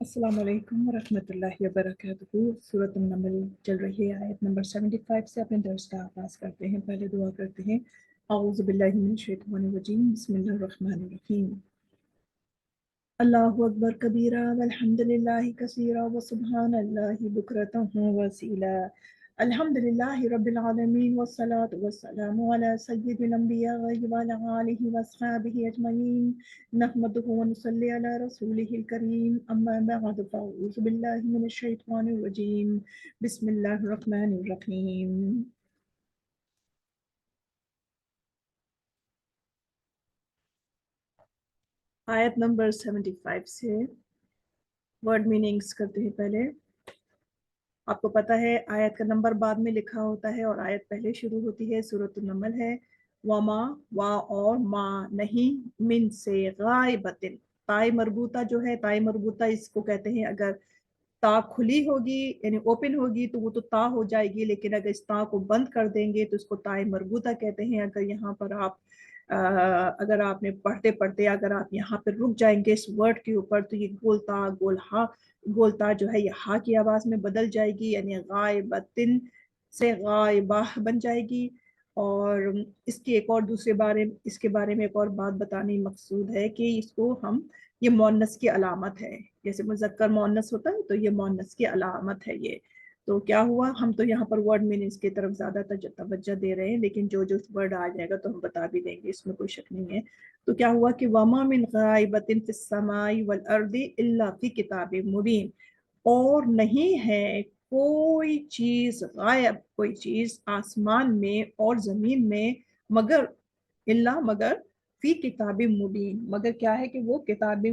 अस्सलाम वालेकुम वरहमतुल्लाहि वबरकातुहू। सूरत नमल चल रही है, आयत नंबर 75 से अपने दर्स का आगाज़ करते हैं। पहले दुआ करते हैं। औज़ु बिल्लाहि मिनश शैतानिर रजीम, बिस्मिल्लाहिर रहमानिर रहीम। अल्लाहु अकबर कबीरा वल्हम्दुलिल्लाहि कसीरा व सुब्हानल्लाहि बुकरतन व वसीला। अल्हम्दुलिल्लाहि रब्बिल आलमीन वस्सलातु वस्सलामु अला सय्यिदिल अंबिया व अला आलिहि व अस्हाबिहि अजमईन। नहमदुहु व नुसल्ली अला रसूलिहिल करीम। अम्मा बअद फअऊज़ु बिल्लाहि मिनश शैतानिर रजीम। बिस्मिल्लाहिर रहमानिर रहीम। आयत नंबर 75 से वर्ड मीनिंग्स करते हैं। पहले आपको पता है आयत का नंबर बाद में लिखा होता है और आयत पहले शुरू होती है। सूरत नमल है। वमा, वा और मा नहीं, मिन से, गायबतिन, ताई मरबूता जो है, ताई मरबूता इसको कहते हैं। अगर ता खुली होगी यानी ओपन होगी तो वो तो ता हो जाएगी, लेकिन अगर इस ता को बंद कर देंगे तो इसको ताई मरबूता कहते हैं। अगर यहाँ पर आप अगर आपने पढ़ते पढ़ते अगर आप यहाँ पर रुक जाएंगे इस वर्ड के ऊपर तो ये गोलता गोलहा, गोलता जो है ये हा की आवाज में बदल जाएगी, यानी गायबतिन से गायबाह बन जाएगी। और इसकी एक और इसके बारे में एक और बात बतानी मकसूद है कि इसको हम, ये मोन्नस की अलामत है। जैसे मुज़क्कर मोन्नस होता है तो ये मोन्नस की अलामत है ये। तो क्या हुआ, हम तो यहाँ पर वर्ड मीनिंग्स की तरफ ज़्यादा तवज्जो दे रहे हैं, लेकिन जो जो वर्ड आ जाएगा तो हम बता भी देंगे, इसमें कोई शक नहीं है। तो क्या हुआ कि वमा मिन गायबतिन फिस समाई वल अर्दी इल्ला फी किताबिम मुबीन, और नहीं है कोई चीज गायब, कोई चीज आसमान में और जमीन में, मगर इल्ला मगर फी किताब मुबीन, मगर क्या है कि वो किताब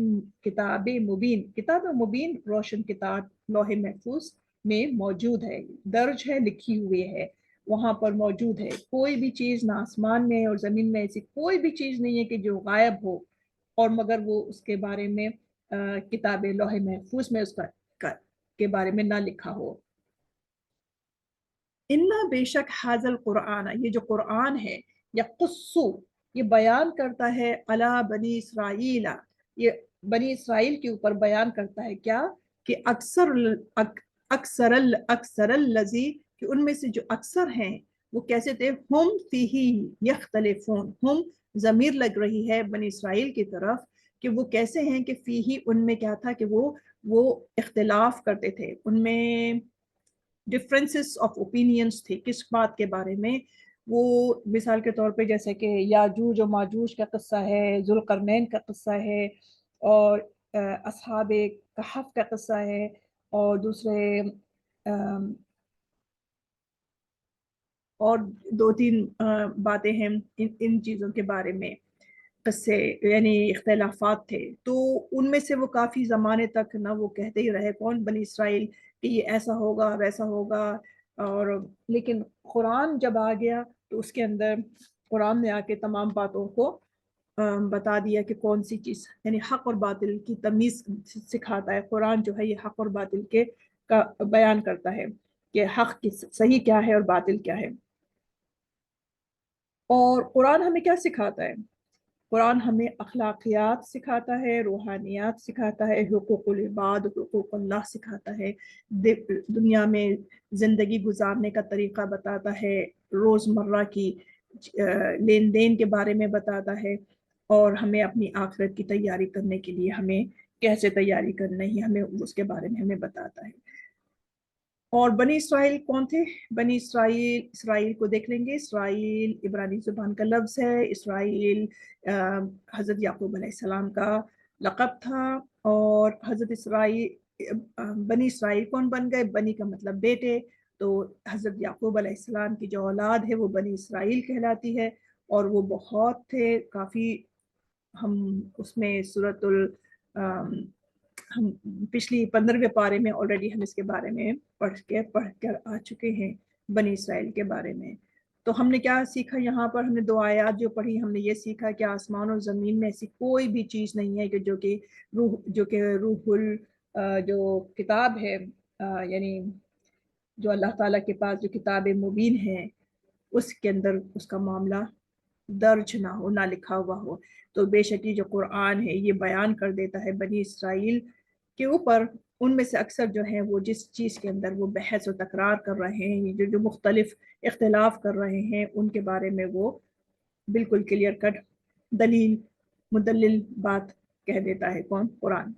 मुबीन, किताब मुबीन रोशन किताब लौहे महफूज में मौजूद है, दर्ज है, लिखी हुई है, वहां पर मौजूद है। कोई भी चीज ना आसमान में और जमीन में ऐसी कोई भी चीज नहीं है कि जो गायब हो और मगर वो उसके बारे में किताब लौहे महफूज में उसका के बारे में ना लिखा हो। इन्ना बेशक हाजल कुरान, ये जो कुरान है, या कुस्सू, ये बयान करता है अला बनी इसराइल, ये बनी इसराइल के ऊपर बयान करता है क्या, कि अक्सर लजी, कि उनमें से जो अक्सर हैं वो कैसे थे, हम फीही यख्तलिफून, हम जमीर लग रही है बनी इसराइल की तरफ कि वो कैसे हैं, कि फीही उनमें क्या था कि वो इख्तिलाफ करते थे, उनमें डिफरेंसेस ऑफ ओपिनियंस थे। किस बात के बारे में, वो मिसाल के तौर पे जैसे कि याजूज और माजूज का किस्सा है, जुल्करनैन का किस्सा है, और असहाबे कहफ का किस्सा है, और दूसरे और दो तीन बातें हैं इन चीज़ों के बारे में, किस्से यानी इख्तलाफात थे। तो उनमें से वो काफ़ी ज़माने तक ना वो कहते ही रहे, कौन, बनी इसराइल, कि ये ऐसा होगा वैसा होगा। और लेकिन कुरान जब आ गया तो उसके अंदर कुरान ने आके तमाम बातों को बता दिया कि कौन सी चीज़, यानी हक और बातिल की तमीज़ सिखाता है। कुरान जो है ये हक और बातिल के का बयान करता है कि हक की सही क्या है और बातिल क्या है। और कुरान हमें क्या सिखाता है, कुरान हमें अखलाकियात सिखाता है, रूहानियात सिखाता है, हुकूकुल इबाद, हुकूकुल्लाह सिखाता है, दुनिया में ज़िंदगी गुजारने का तरीक़ा बताता है, रोज़मर्रा की लेन देन के बारे में बताता है, और हमें अपनी आखिरत की तैयारी करने के लिए हमें कैसे तैयारी करनी है हमें उसके बारे में हमें बताता है। और बनी इसराइल कौन थे, बनी इसराइल, इसराइल को देख लेंगे। इसराइल इब्रानी जुबान का लफ्ज़ है। इसराइल हज़रत याकूब अलैहिस्सलाम का लक़ब था। और हज़रत इसराइल, बनी इसराइल कौन बन गए, बनी का मतलब बेटे, तो हज़रत याकूब अलैहिस्सलाम की जो औलाद है वो बनी इसराइल कहलाती है। और वो बहुत थे, काफ़ी, हम उसमें सूरतुल हम पिछली 15वें पारे में ऑलरेडी हम इसके बारे में पढ़ कर आ चुके हैं, बनी इसराइल के बारे में। तो हमने क्या सीखा, यहाँ पर हमने दो आयत जो पढ़ी, हमने ये सीखा कि आसमान और ज़मीन में ऐसी कोई भी चीज़ नहीं है कि जो कि रूहुल जो किताब है, यानी जो अल्लाह ताला के पास जो किताब मुबीन है उसके अंदर उसका मामला दर्ज ना हो, ना लिखा हुआ हो। तो बेशक ये जो कुरान है ये बयान कर देता है बनी इसराइल के ऊपर उनमें से अक्सर जो हैं वो जिस चीज़ के अंदर वो बहस और तकरार कर रहे हैं, जो जो मुख्तलिफ इख्तिलाफ कर रहे हैं, उनके बारे में वो बिल्कुल क्लियर कट दलील मुदल्लिल बात कह देता है। कौन? कुरान।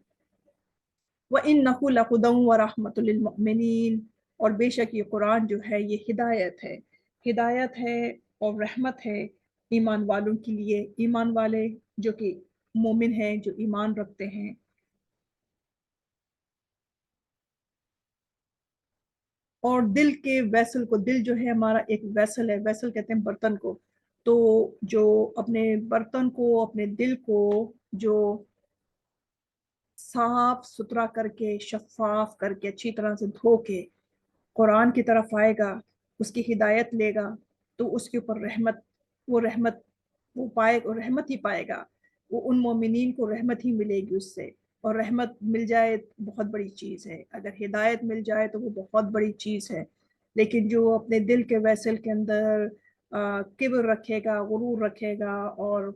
वइन्नहु लहुदन व रहमतुल लिल मुमिनीन, और बेशक ये कुरान जो है ये हिदायत है और रहमत है ईमान वालों के लिए, ईमान वाले जो कि मोमिन हैं, जो ईमान रखते हैं। और दिल के वैसल को, दिल जो है हमारा एक वैसल है, वैसल कहते हैं बर्तन को, तो जो अपने बर्तन को, अपने दिल को जो साफ सुथरा करके, शफाफ करके, अच्छी तरह से धो के कुरान की तरफ आएगा, उसकी हिदायत लेगा, तो उसके ऊपर रहमत, वो रहमत वो पाएगा, और रहमत ही पाएगा। वो उन मोमिनीन को रहमत ही मिलेगी उससे, और रहमत मिल जाए बहुत बड़ी चीज़ है, अगर हिदायत मिल जाए तो वो बहुत बड़ी चीज़ है। लेकिन जो अपने दिल के वैसल के अंदर किब्र रखेगा, गुरूर रखेगा, और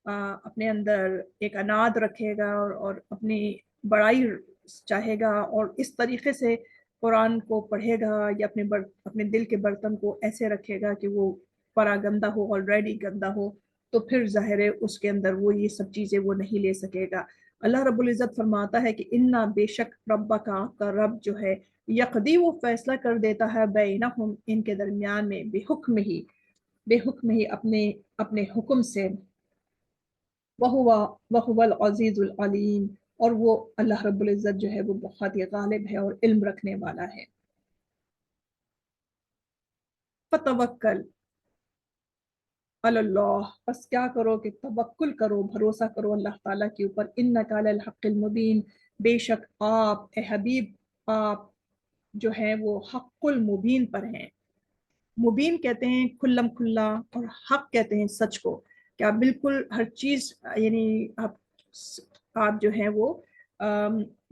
अपने अंदर एक अनाद रखेगा, और अपनी बड़ाई चाहेगा, और इस तरीके से कुरान को पढ़ेगा, या अपने दिल के बर्तन को ऐसे रखेगा कि वो परा गंदा हो, ऑलरेडी गंदा हो, तो फिर ज़ाहिर है उसके अंदर वो ये सब चीज़ें वो नहीं ले सकेगा। अल्लाह रब्बुल इज़्ज़त फरमाता है कि इन्ना बेशक रब्बा का आपका रब जो है, यकदी वो फैसला कर देता है बैनहुम इनके दरमियान में, बेहुक्म ही अपने अपने हुक्म से, वहुवा वहुवल अजीजुल अलीम, और वो अल्लाह रब्बुल इज़्ज़त जो है वो बहुत ही गालिब है और इल्म रखने वाला है। फतवक्कल अल्लाह, बस क्या करो कि तवक्कुल करो, भरोसा करो अल्लाह ताला के ऊपर। इन्नका अलल हक़्क़िल मुबीन, बेशक आप ए हबीब, आप जो है वो हक़्क़ुल मुबीन पर हैं। मुबीन कहते हैं खुल्लम खुल्ला, और हक कहते हैं सच को, क्या बिल्कुल हर चीज़, यानी आप जो हैं वो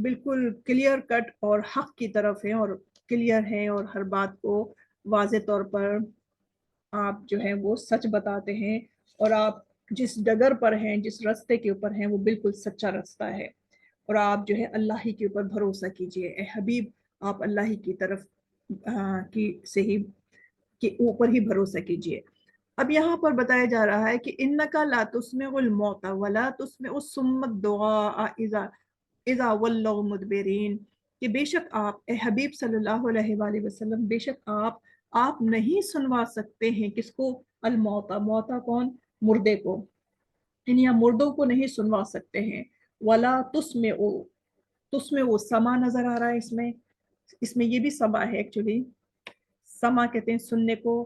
बिल्कुल क्लियर कट और हक की तरफ हैं, और क्लियर हैं, और हर बात को वाज़े तौर पर आप जो है वो सच बताते हैं, और आप जिस डगर पर हैं, जिस रास्ते के ऊपर हैं, वो बिल्कुल सच्चा रास्ता है। और आप जो है अल्लाह ही के ऊपर भरोसा कीजिए ए हबीब, आप अल्लाह ही की तरफ की से ही के ऊपर ही भरोसा कीजिए। अब यहाँ पर बताया जा रहा है कि इन्नका ला तुस्मिउल मौता वला तुस्मिउ सुम्मद दुआ इज़ा इज़ा वल्लौ मुदबिरीन, कि बेशक आप ए हबीब सल्लल्लाहु अलैहि वसल्लम, बेशक आप नहीं सुनवा सकते हैं किसको? अल मौता, मौता कौन? मुर्दे को, इन या मुर्दों को नहीं सुनवा सकते हैं। वला तुस्मे वो समा नजर आ रहा है इसमें, इसमें ये भी समा है एक्चुअली, समा कहते हैं सुनने को,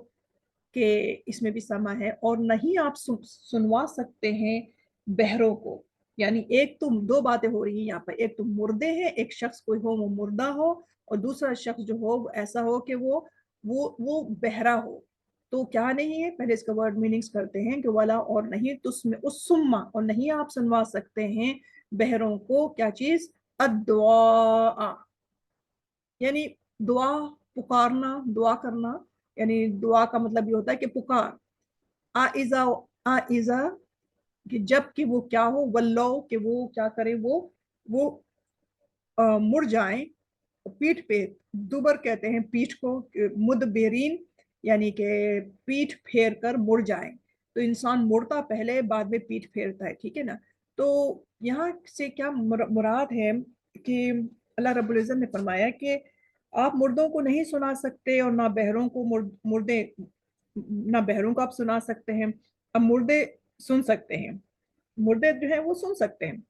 कि इसमें भी समा है। और नहीं आप सुनवा सकते हैं बहरों को, यानी एक तो दो बातें हो रही हैं यहाँ पर, एक तो मुर्दे हैं, एक शख्स कोई हो वो मुर्दा हो, और दूसरा शख्स जो हो वो ऐसा हो कि वो बहरा हो। तो क्या नहीं है, पहले इसका वर्ड मीनिंग्स करते हैं कि वाला, और नहीं तो उसमें उस सुम्मा, और नहीं आप सुनवा सकते हैं बहरों को क्या चीज? अद्दुआ, यानी दुआ, पुकारना, दुआ करना, यानी दुआ का मतलब ये होता है कि पुकार। आइजा, आइजा कि जब कि वो क्या हो, वल्लो कि वो क्या करे, वो मुड़ जाए पीठ पे। दुबर कहते हैं पीठ को, मुदबेरीन यानी कि पीठ फेर कर मुड़ जाए। तो इंसान मुड़ता पहले, बाद में पीठ फेरता है, ठीक है ना। तो यहाँ से क्या मुराद है कि अल्लाह रब्बुल इज़्ज़त ने फरमाया कि आप मुर्दों को नहीं सुना सकते, और ना बहरों को, मुर्दे ना बहरों को आप सुना सकते हैं। अब मुर्दे सुन सकते हैं, मुर्दे जो है वो सुन सकते हैं,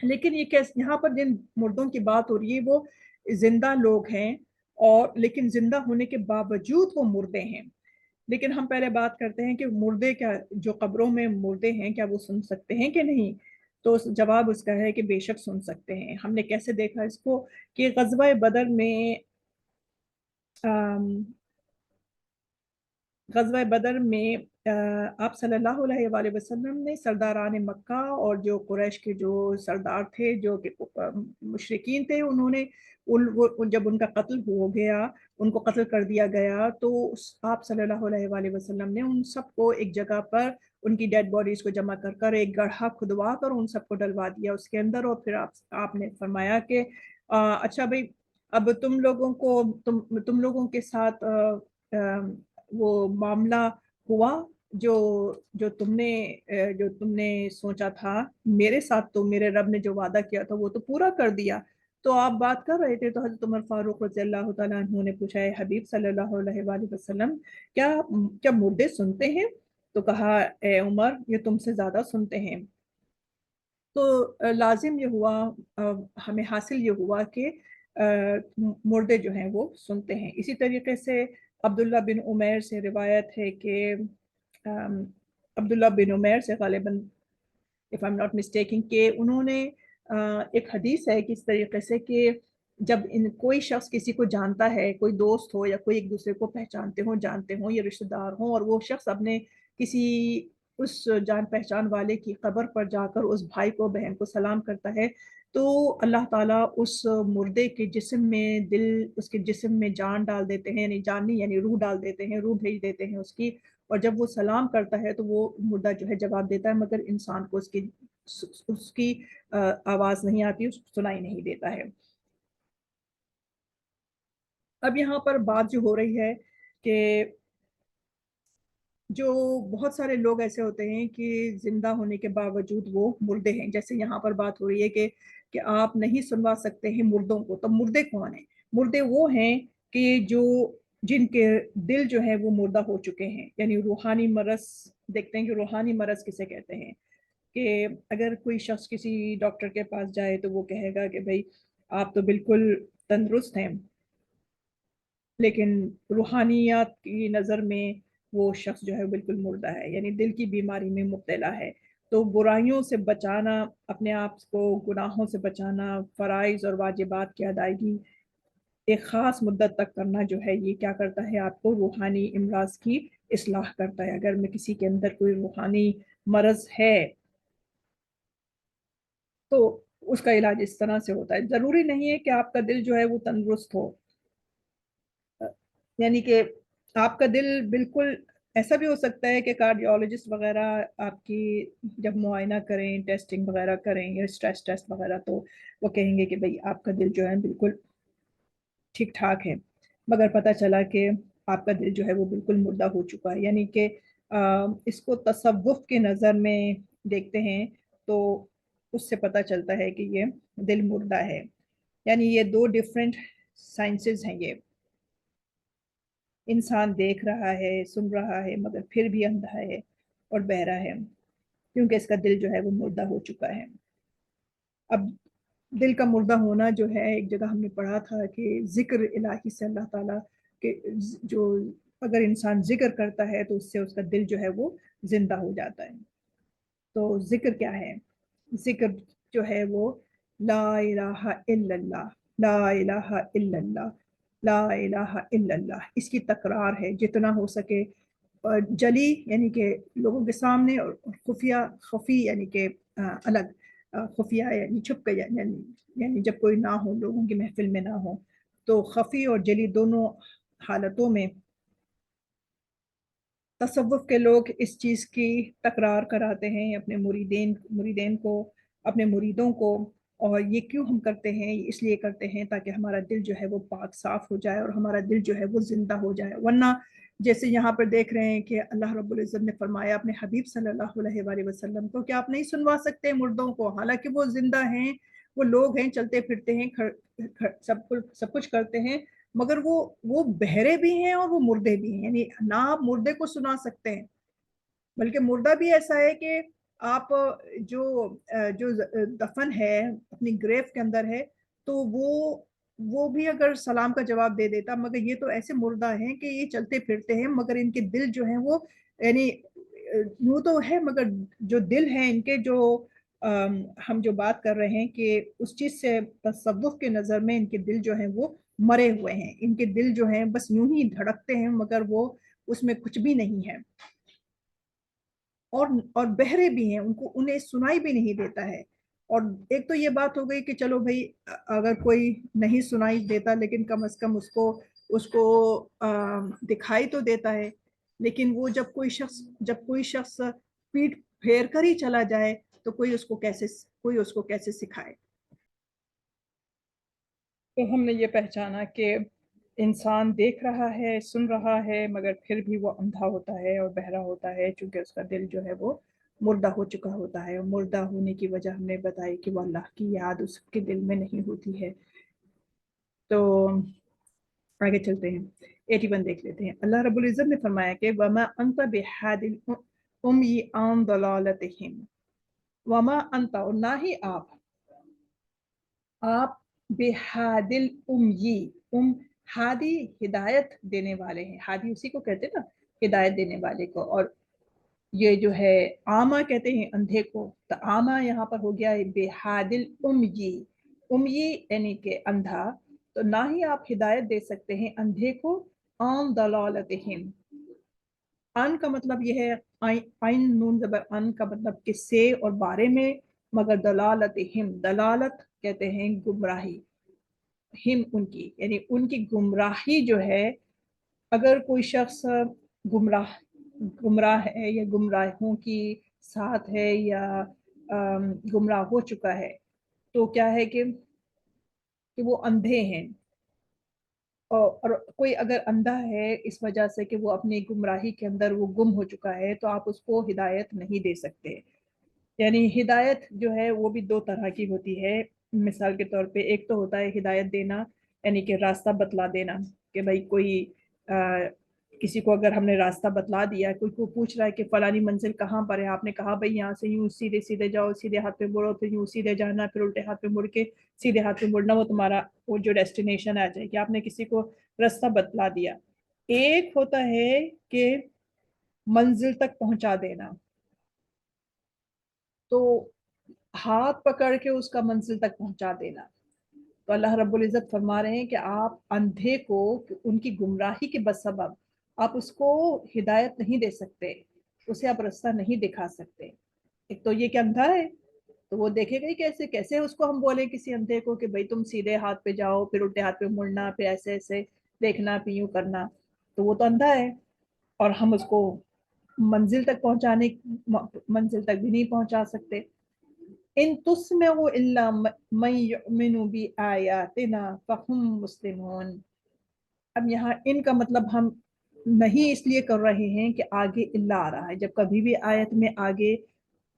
लेकिन ये कैसे, यहाँ पर जिन मुर्दों की बात हो रही है वो जिंदा लोग हैं, और लेकिन जिंदा होने के बावजूद वो मुर्दे हैं। लेकिन हम पहले बात करते हैं कि मुर्दे क्या, जो कब्रों में मुर्दे हैं, क्या वो सुन सकते हैं कि नहीं? तो जवाब उसका है कि बेशक सुन सकते हैं। हमने कैसे देखा इसको, कि ग़ज़वा बदर में ग़ज़वा बदर में आप सल्लल्लाहु अलैहि वसल्लम ने सरदारान मक्का, और जो कुरैश के जो सरदार थे, जो कि मुशरिकीन थे, उन्होंने जब उनका कत्ल हो गया, उनको कत्ल कर दिया गया, तो आप सल्लल्लाहु अलैहि वसल्लम ने उन सबको एक जगह पर ان کی ڈیڈ بॉडीज کو जमा कर कर एक गड्ढा खुदवा कर उन सबको डलवा दिया उसके अंदर। और फिर आपने फरमाया कि अच्छा भाई, अब तुम लोगों के साथ वो मामला हुआ जो जो तुमने सोचा था मेरे साथ, तो मेरे रब ने जो वादा किया था वो तो पूरा कर दिया। तो आप बात कर रहे थे तो हज़रत उमर फारूक रज़ियल्लाहु ताला अन्हु ने पूछा, है हबीब सल्लल्लाहु अलैहि वसल्लम, क्या क्या मुर्दे सुनते हैं? तो कहा, ए उमर, ये तुमसे ज्यादा सुनते हैं। तो लाजिम ये हुआ, हमें हासिल ये हुआ कि मुर्दे जो हैं वो सुनते हैं। इसी तरीके से अब्दुल्ला बिन उमैर से रिवायत है कि अब्दुल्ला बिन उमैर से गालिबन, if I am not mistaking, कि उन्होंने एक हदीस है कि इस तरीके से कि जब कोई शख्स किसी को जानता है, कोई दोस्त हो या कोई एक दूसरे को पहचानते हो, जानते हो या रिश्तेदार हो, और वो शख्स अपने किसी उस जान पहचान वाले की कब्र पर जाकर उस भाई को बहन को सलाम करता है, तो अल्लाह ताला उस मुर्दे के जिस्म में उसके जिस्म में जान डाल देते हैं, यानी जान नहीं यानी रूह डाल देते हैं, रूह भेज देते हैं उसकी। और जब वो सलाम करता है तो वो मुर्दा जो है जवाब देता है, मगर इंसान को उसकी आवाज़ नहीं आती, उसको सुनाई नहीं देता है। अब यहाँ पर बात जो हो रही है कि जो बहुत सारे लोग ऐसे होते हैं कि जिंदा होने के बावजूद वो मुर्दे हैं। जैसे यहाँ पर बात हो रही है कि आप नहीं सुनवा सकते हैं मुर्दों को, तो मुर्दे कौन है? मुर्दे वो हैं कि जिनके दिल जो है वो मुर्दा हो चुके हैं, यानी रूहानी मरज। देखते हैं कि रूहानी मरज किसे कहते हैं। कि अगर कोई शख्स किसी डॉक्टर के पास जाए तो वो कहेगा कि भाई आप तो बिल्कुल तंदुरुस्त हैं, लेकिन रूहानियात की नज़र में वो शख्स जो है बिल्कुल मुर्दा है, यानी दिल की बीमारी में मुब्तला है। तो बुराइयों से बचाना, अपने आप को गुनाहों से बचाना, फ़राइज़ और वाजिबात की अदायगी एक ख़ास मुद्दत तक करना जो है, ये क्या करता है, आपको रूहानी इमराज की इस्लाह करता है। अगर में किसी के अंदर कोई रूहानी मरज़ है तो उसका इलाज इस तरह से होता है। ज़रूरी नहीं है कि आपका दिल जो है वो तंदुरुस्त हो, यानी कि आपका दिल बिल्कुल, ऐसा भी हो सकता है कि कार्डियोलॉजिस्ट वगैरह आपकी जब मुआयना करें, टेस्टिंग वगैरह करें या स्ट्रेस टेस्ट वगैरह, तो वो कहेंगे कि भाई आपका दिल जो है बिल्कुल ठीक ठाक है, मगर पता चला कि आपका दिल जो है वो बिल्कुल मुर्दा हो चुका है। यानी कि इसको तसव्वुफ के नज़र में देखते हैं तो उससे पता चलता है कि ये दिल मुर्दा है। यानी ये दो डिफरेंट साइंसेस हैं। ये इंसान देख रहा है, सुन रहा है, मगर फिर भी अंधा है और बहरा है, क्योंकि इसका दिल जो है वो मुर्दा हो चुका है। अब दिल का मुर्दा होना जो है, एक जगह हमने पढ़ा था कि जिक्र इलाही से अल्लाह ताला के जो, अगर इंसान जिक्र करता है तो उससे उसका दिल जो है वो जिंदा हो जाता है। तो जिक्र क्या है? जिक्र जो है वो ला इलाहा इल्लल्लाह, ला इलाहा इल्लल्लाह, ला इलाहा इल्लल्लाह, इसकी तकरार है जितना हो सके। जली यानी कि लोगों के सामने, और खुफिया, खफी यानी कि अलग, खुफिया यानी छुप के, यानी जब कोई ना हो, लोगों की महफिल में ना हो। तो खफी और जली दोनों हालतों में तसव्वुफ के लोग इस चीज़ की तकरार कराते हैं अपने मुरीदेन मुरीदेन को, अपने मुरीदों को। और ये क्यों हम करते हैं? इसलिए करते हैं ताकि हमारा दिल जो है वो पाक साफ हो जाए और हमारा दिल जो है वो जिंदा हो जाए। वरना जैसे यहाँ पर देख रहे हैं कि अल्लाह रब्बुल इज़्ज़त ने फरमाया अपने हबीब सल्लल्लाहु अलैहि वसल्लम को कि आप नहीं सुनवा सकते मुर्दों को, हालांकि वो जिंदा हैं, वो लोग हैं, चलते फिरते हैं, सब कुछ करते हैं, मगर वो बहरे भी हैं और वो मुर्दे भी हैं। यानी ना आप मुर्दे को सुना सकते हैं, बल्कि मुर्दा भी ऐसा है कि आप जो दफन है अपनी ग्रेव के अंदर है, तो वो भी अगर सलाम का जवाब दे देता, मगर ये तो ऐसे मुर्दा हैं कि ये चलते फिरते हैं, मगर इनके दिल जो हैं वो, यानी यूं तो है, मगर जो दिल है इनके, जो हम जो बात कर रहे हैं कि उस चीज से तसव्वुफ के नजर में इनके दिल जो हैं वो मरे हुए हैं। इनके दिल जो हैं बस यूं ही धड़कते हैं, मगर वो उसमें कुछ भी नहीं है। और बहरे भी हैं, उनको उन्हें सुनाई भी नहीं देता है। और एक तो ये बात हो गई कि चलो भाई, अगर कोई नहीं सुनाई देता, लेकिन कम से कम उसको उसको दिखाई तो देता है। लेकिन वो जब कोई शख्स पीठ फेर कर ही चला जाए तो कोई उसको कैसे सिखाए। तो हमने ये पहचाना कि इंसान देख रहा है, सुन रहा है, मगर फिर भी वो अंधा होता है और बहरा होता है, क्योंकि उसका दिल जो है वो मुर्दा हो चुका होता है। और मुर्दा होने की वजह हमने बताई कि वो अल्लाह की याद उसके दिल में नहीं होती है। तो आगे चलते हैं, 81 देख लेते हैं। अल्लाह रब्बुल इज़्ज़त ने फरमाया कि वमा अंत बिहादिल उम्मी आन दलालतिहिम, वमा अंत, और ना ही आप बेहादिल उम्मी, हादी हिदायत देने वाले हैं, हादी उसी को कहते हैं ना, हिदायत देने वाले को। और ये जो है आमा कहते हैं अंधे को, तो आमा यहाँ पर हो गया है बेहादिल उम्मी, उम्मी यानी कि अंधा। तो ना ही आप हिदायत दे सकते हैं अंधे को आन दलालतिहिम। अन का मतलब ये है आइन नून जबर, अन का मतलब किससे और बारे में, मगर दलालतिहिम, दलालत कहते हैं गुमराही, हिम उनकी, यानी उनकी गुमराही जो है। अगर कोई शख्स गुमराह गुमराह है या गुमराहों की साथ है या गुमराह हो चुका है, तो क्या है कि वो अंधे हैं। और कोई अगर अंधा है इस वजह से कि वो अपनी गुमराही के अंदर वो गुम हो चुका है, तो आप उसको हिदायत नहीं दे सकते। यानी हिदायत जो है वो भी दो तरह की होती है। मिसाल के तौर पे एक तो होता है हिदायत देना, यानी कि रास्ता बतला देना, कि भाई कोई किसी को अगर हमने रास्ता बतला दिया, कोई को पूछ रहा है कि फलानी मंजिल कहाँ पर है, आपने कहा भाई यहाँ से यूं सीधे सीधे जाओ, सीधे हाथ पे मुड़ो, फिर यूं सीधे जाना, फिर उल्टे हाथ पे मुड़ के सीधे हाथ पे मुड़ना, वो तुम्हारा वो जो डेस्टिनेशन आ जाएगी। आपने किसी को रास्ता बतला दिया। एक होता है कि मंजिल तक पहुंचा देना, तो हाथ पकड़ के उसका मंजिल तक पहुंचा देना। तो अल्लाह रब्बुल इज़्ज़त फरमा रहे हैं कि आप अंधे को उनकी गुमराही के बसबब आप उसको हिदायत नहीं दे सकते, उसे आप रास्ता नहीं दिखा सकते। एक तो ये कि अंधा है, तो वो देखेगा ही कैसे, कैसे उसको हम बोले किसी अंधे को कि भाई तुम सीधे हाथ पे जाओ, फिर उल्टे हाथ पे मुड़ना, फिर ऐसे ऐसे देखना, फिर यूं करना। तो वो तो अंधा है, और हम उसको मंजिल तक पहुंचाने मंजिल तक भी नहीं पहुंचा सकते। इन तुस्मिउ इल्ला मन युमिनु बि आयातिना फहुम मुस्लिमून। अब यहाँ इन का मतलब हम नहीं इसलिए कर रहे हैं कि आगे इल्ला आ रहा है। जब कभी भी आयत में आगे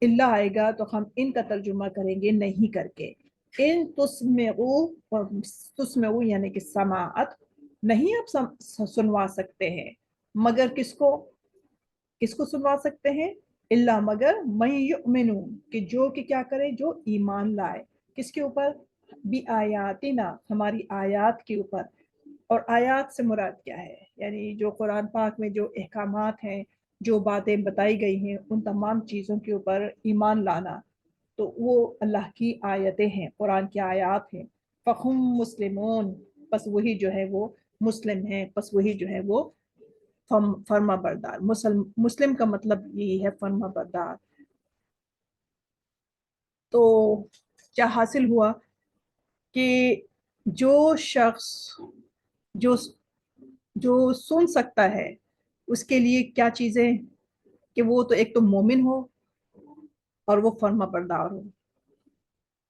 इल्ला आएगा तो हम इन का तर्जुमा करेंगे नहीं करके। इन तुस्मिउ, और तुस्मिउ यानी कि समाअत, नहीं आप सुनवा सकते हैं, मगर किसको, किसको सुनवा सकते हैं, इल्ला मगर मैं युमिनु, कि जो कि क्या करे, जो ईमान लाए, किसके ऊपर, बी आयातिना, हमारी आयात के ऊपर। और आयात से मुराद क्या है, यानी जो कुरान पाक में जो अहकामात हैं, जो बातें बताई गई हैं, उन तमाम चीज़ों के ऊपर ईमान लाना, तो वो अल्लाह की आयतें हैं, कुरान की आयात हैं। फ़हुम मुस्लिमून, बस वही जो है वो मुस्लिम है, बस वही जो है वो फर्मा बरदार। मुस्लिम का मतलब यही है, फर्मा बरदार। तो क्या हासिल हुआ कि जो शख्स जो जो सुन सकता है, उसके लिए क्या चीजें, कि वो तो एक तो मोमिन हो, और वो फर्मा बरदार हो,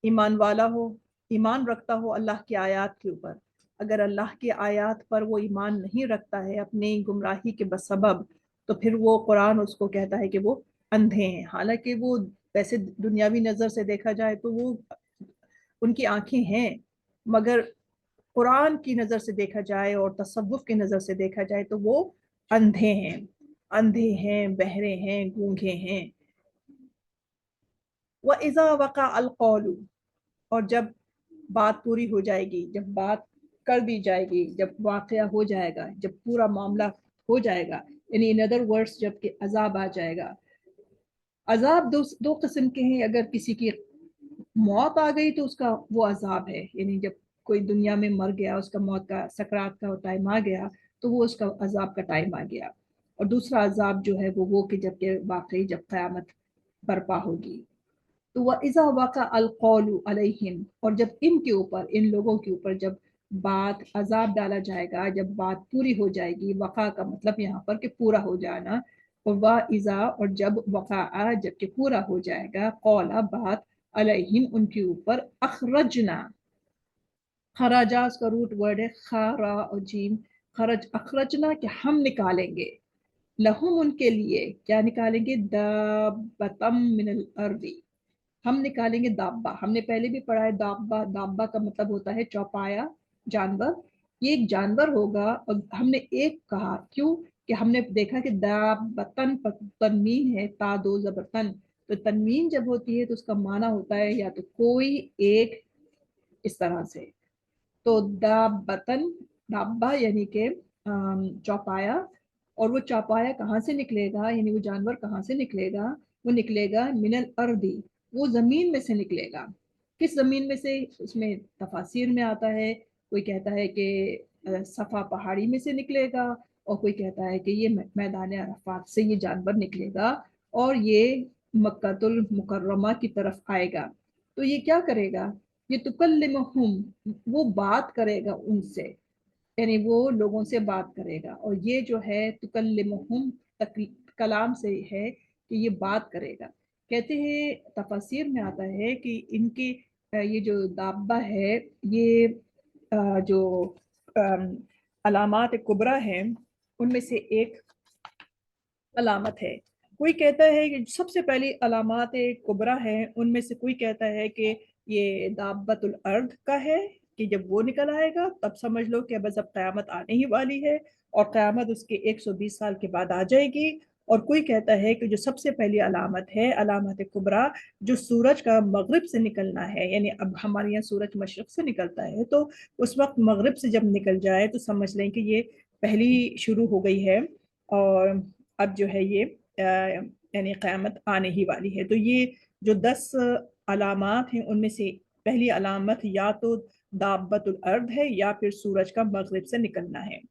ईमान वाला हो, ईमान रखता हो अल्लाह की आयत के ऊपर। अगर अल्लाह की आयत पर वो ईमान नहीं रखता है अपनी गुमराही के बसबब, तो फिर वो कुरान उसको कहता है कि वो अंधे हैं। हालांकि वो वैसे दुनियावी नज़र से देखा जाए तो वो उनकी आंखें हैं, मगर कुरान की नज़र से देखा जाए और तसव्वुफ की नज़र से देखा जाए तो वो अंधे हैं, अंधे हैं, बहरे हैं, गूंगे हैं। व इज़ा वक़ा अल कौलु, और जब बात पूरी हो जाएगी, जब बात कर दी जाएगी, जब वाक़या हो जाएगा, जब पूरा मामला हो जाएगा, यानी इन अदर वर्ड्स जब कि अजाब आ जाएगा। अजाब दो किस्म के हैं। अगर किसी की मौत आ गई तो उसका वो अजाब है, यानी जब कोई दुनिया में मर गया, उसका मौत का सकरात का टाइम आ गया, तो वो उसका अजाब का टाइम आ गया। और दूसरा अजाब जो है वो कि जब के वाकई जब क़यामत बर्पा होगी। तो वह इज़ा वक़ा अलक़ौलु अलैहिम, और जब इनके ऊपर, इन लोगों के ऊपर जब बात अजाब डाला जाएगा, जब बात पूरी हो जाएगी, वक़ा का मतलब यहाँ पर कि पूरा हो जाना, वाइज़ा और जब वक़ा जबकि पूरा हो जाएगा कौला बात अलैहिम उनके ऊपर अखरजना खराजा उसका रूट वर्ड है खारा और जीम खरज अखरजना कि हम निकालेंगे लहुम उनके लिए क्या निकालेंगे दाबतम मिनल अर्दी हम निकालेंगे दाब्बा हमने पहले भी पढ़ा है दाब्बा दाब्बा का मतलब होता है चौपाया जानवर ये एक जानवर होगा और हमने एक कहा क्यों कि हमने देखा कि दाबतन तनवीन है ता दो जबर तन तो तनवीन जब होती है तो उसका माना होता है या तो कोई एक इस तरह से तो दाबतन दाब्बा यानी के चौपाया और वो चौपाया कहाँ से निकलेगा यानी वो जानवर कहाँ से निकलेगा वो निकलेगा मिनल अर्दी वो जमीन में से निकलेगा किस जमीन में से उसमें तफासिर में आता है कोई कहता है कि सफ़ा पहाड़ी में से निकलेगा और कोई कहता है कि ये मैदान अरफात से ये जानवर निकलेगा और ये मक्कातुल मुकर्रमा की तरफ आएगा तो ये क्या करेगा ये तुकल्लिमुहुम वो बात करेगा उनसे यानी वो लोगों से बात करेगा और ये जो है तुकल्लिमुहुम कलाम से है कि ये बात करेगा कहते हैं तफसीर में आता है कि इनके ये जो दाब्बा है ये जो अलामात कुबरा हैं उनमें से एक अलामत है कोई कहता है कि सबसे पहली अलामात कुबरा है उनमें से कोई कहता है कि ये दाब्बतुल अर्द का है कि जब वो निकल आएगा तब समझ लो कि बस अब क़यामत आने ही वाली है और क़यामत उसके 120 साल के बाद आ जाएगी और कोई कहता है कि जो सबसे पहली अलामत है अलामत कुबरा जो सूरज का मगरिब से निकलना है यानी अब हमारे यहाँ सूरज मशरक़ से निकलता है तो उस वक्त मगरिब से जब निकल जाए तो समझ लें कि ये पहली शुरू हो गई है और अब जो है ये यानी क़यामत आने ही वाली है तो ये जो 10 अलामात हैं उनमें से पहली अलामत या तो दाब्बतुल अर्द है या फिर सूरज का मगरिब से निकलना है